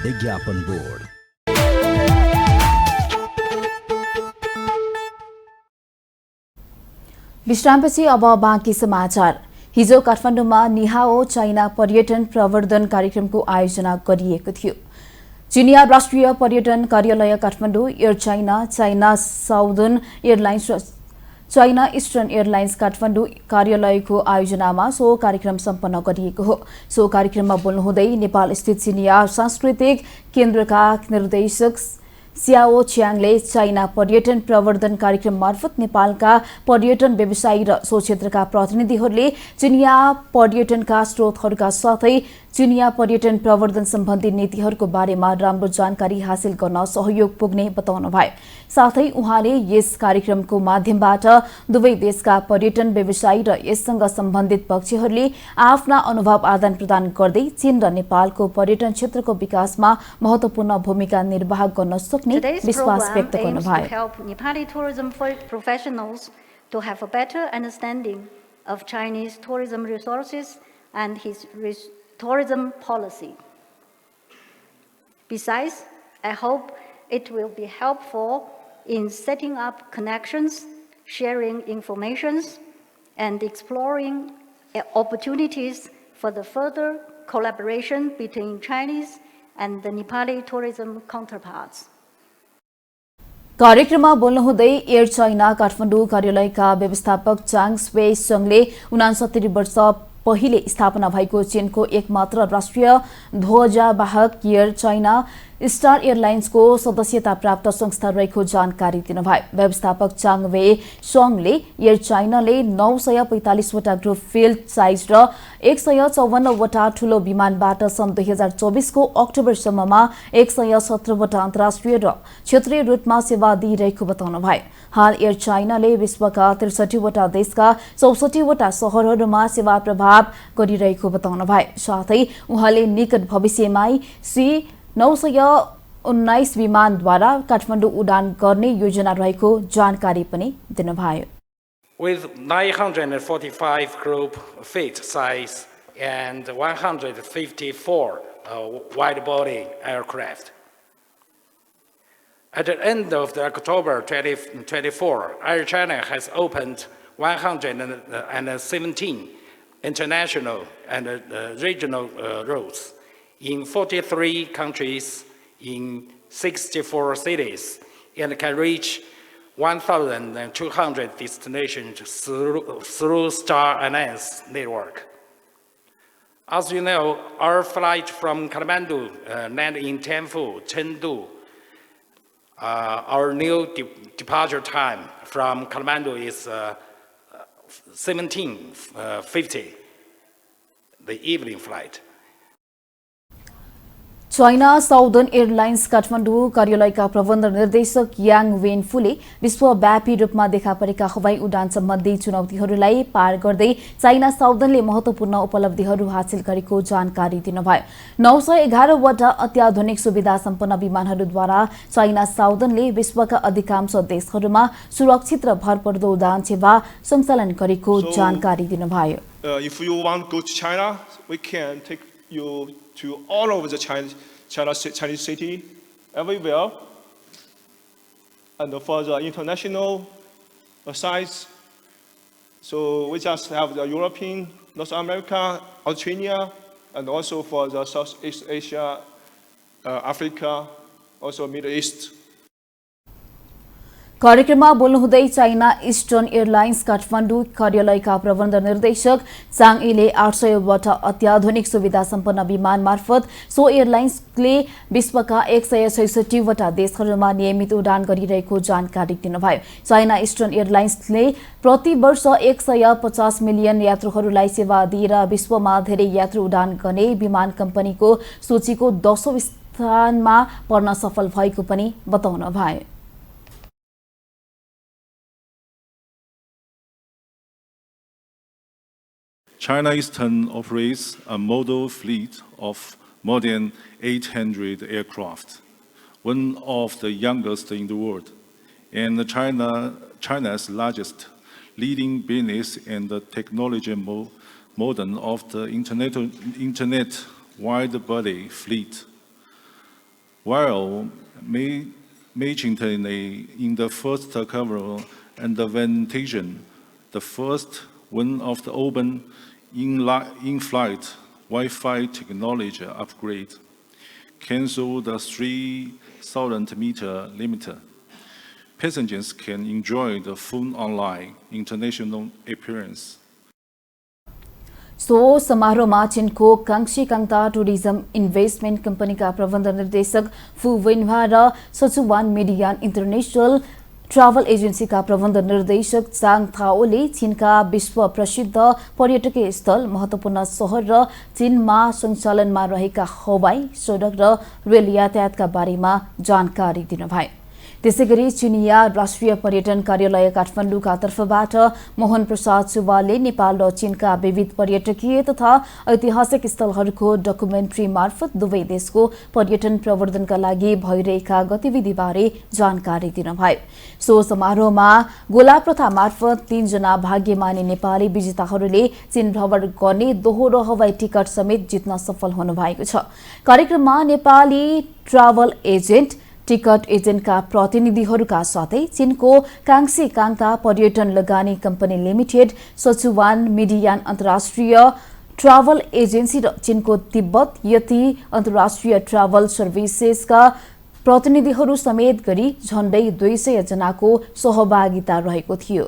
विज्ञापन बोर्ड। विश्रामपछि अब बाँकी समाचार। हिजो काठमाडौँमा निहाओ चाइना पर्यटन प्रवर्धन कार्यक्रमको आयोजना गरिएको थियो। चिनिया राष्ट्रिय पर्यटन कार्यालय Kathmandu, air China, China southern airlines र चाइना इस्टर्न एयरलाइन्स काठमाडौँ कार्यालयको आयोजनामा सो कार्यक्रम सम्पन्न गरिएको हो। सो कार्यक्रममा बोल्नुहुँदै नेपाल स्थित चिनिया सांस्कृतिक केन्द्रका निर्देशक स्याओ च्याङले चाइना पर्यटन प्रवर्धन कार्यक्रम मार्फत नेपालका पर्यटन व्यवसायी र सो क्षेत्रका प्रतिनिधिहरूले चिनिया पर्यटनका स्रोतहरूका साथै चिनिया पर्यटन प्रवर्धन सम्बन्धी नीतिहरूको बारेमा राम्रो जानकारी हासिल गर्न सहयोग पुग्ने बताउनुभयो। साथै उहाँले यस कार्यक्रमको माध्यमबाट दुवै देशका पर्यटन व्यवसायी र यससँग सम्बन्धित पक्षहरूले आफ्ना अनुभव आदान प्रदान गर्दै चीन र नेपालको पर्यटन क्षेत्रको विकासमा महत्वपूर्ण भूमिका निर्वाह गर्न सक्ने विश्वास व्यक्त गर्नुभयो। Nepali tourism professionals to have a better understanding of Chinese tourism resources and his tourism policy. Besides, I hope it will be helpful in setting up connections, sharing information, and exploring opportunities for the further collaboration between Chinese and the Nepali tourism counterparts. कार्यक्रममा बोल्नुहुँदै air China Kathmandu कार्यालयका व्यवस्थापक Chang स्वे सङले 69 वर्ष पहिले स्थापना भएको चीनको एकमात्र राष्ट्रिय ध्वजवाहक एयर चाइना स्टार एयरलाइन्सको सदस्यता प्राप्त संस्था रहेको जानकारी दिनुभयो। व्यवस्थापक चाङ वे सङले एयर चाइनाले 945 वटा ग्रुप फिल्ड साइज र 154 वटा ठूलो विमानबाट सन् 2024 को अक्टोबरसम्ममा 117 वटा अन्तर्राष्ट्रिय र क्षेत्रीय रूटमा सेवा दिइरहेको बताउनुभयो। हाल एयर चाइनाले विश्वका 63 वटा देशका 64 वटा शहरहरूमा सेवा प्रभाव गरिरहेको बताउनुभयो। साथै उहाँले निकट भविष्यमा C919 विमानद्वारा काठमाडौँ उडान गर्ने योजना रहेको जानकारी पनि दिनुभयो। With 945 group feet size and 154 wide-body aircraft. At the end of October 2024, Air China has opened 117 international and regional routes in 43 countries in 64 cities and can reach 1,200 destinations through Star Alliance network. As you know, our flight from Kathmandu landed in Thimphu, Chengdu. Our new departure time from Kathmandu is 17:50, the evening flight. China southern airlines Kathmandu कार्यालयका प्रबन्ध निर्देशक याङ वेनफुले विश्वव्यापी रूपमा देखा परेका हवाई उडान सम्बन्धी चुनौतीहरूलाई पार गर्दै चाइना साउदर्नले महत्वपूर्ण उपलब्धिहरू हासिल गरेको जानकारी दिनुभयो। 911 वटा अत्याधुनिक सुविधा सम्पन्न विमानहरूद्वारा चाइना साउदर्नले विश्वका अधिकांश देशहरूमा सुरक्षित र भरपर्दो उडान सेवा सञ्चालन गरेको जानकारी दिनुभयो। If you want to go to China, we can take you to all over the Chinese city, everywhere. And for the international size, so we just have the European, North America, Australia, and also for the Southeast Asia, Africa, also Middle East. कार्यक्रममा बोल्नुहुँदै China eastern airlines Kathmandu कार्यालयका प्रबन्ध निर्देशक Chang ईले 800 वटा अत्याधुनिक सुविधा सम्पन्न विमान मार्फत सो एयरलाइन्सले विश्वका 166 वटा देशहरूमा नियमित उडान गरिरहेको जानकारी दिनुभयो। चाइना इस्टर्न एयरलाइन्सले प्रति वर्ष 150 मिलियन यात्रुहरूलाई सेवा दिएर विश्वमा धेरै यात्रु उडान गर्ने विमान कम्पनीको सूचीको 10औं स्थानमा पर्न सफल भएको पनि बताउनुभयो। China Eastern operates a model fleet of more than 800 aircraft, one of the youngest in the world, and China's largest leading business and the technology modern of the internet wide-body fleet. while maintaining in the first cover and the ventilation, the first one of the open in-flight Wi-Fi technology upgrade, cancel the 3,000-meter limit. Passengers can enjoy the full online international experience. So समारोहमा चीनको कांक्षी कांगता tourism investment कम्पनीका प्रबन्ध निर्देशक फु वेन्हा र सचुवान मिडियान international travel एजेन्सीका प्रबन्ध निर्देशक Chang थाओले चीनका विश्व प्रसिद्ध पर्यटकीय स्थल, महत्त्वपूर्ण शहर र चीनमा सञ्चालनमा रहेका हवाई, सडक र रेल यातायातका बारेमा जानकारी दिनुभयो। त्यसैगरी चिनिया राष्ट्रिय पर्यटन कार्यालय काठमाडौँका तर्फबाट मोहन प्रसाद सुब्बाले नेपाल र चीनका विविध पर्यटकीय तथा ऐतिहासिक स्थलहरूको डकुमेन्ट्री मार्फत दुवै देशको पर्यटन प्रवर्धनका लागि भइरहेका गतिविधिबारे जानकारी दिनुभयो। सो समारोहमा गोला प्रथा मार्फत 3 जना भाग्यमानी नेपाली विजेताहरूले चीन भ्रमण गर्ने दोहोरो हवाई टिकट समेत जित्न सफल हुनुभएको छ। कार्यक्रममा नेपाली ट्राभल एजेन्ट, टिकट एजेन्टका प्रतिनिधिहरूका साथै चीनको कांक्षी कांगता पर्यटन लगानी कम्पनी लिमिटेड, सचुवान मिडियान अन्तर्राष्ट्रिय ट्राभल एजेन्सी र चीनको तिब्बत यति अन्तर्राष्ट्रिय ट्राभल सर्भिसेसका प्रतिनिधिहरू समेत गरी झण्डै 200 जनाको सहभागिता रहेको थियो।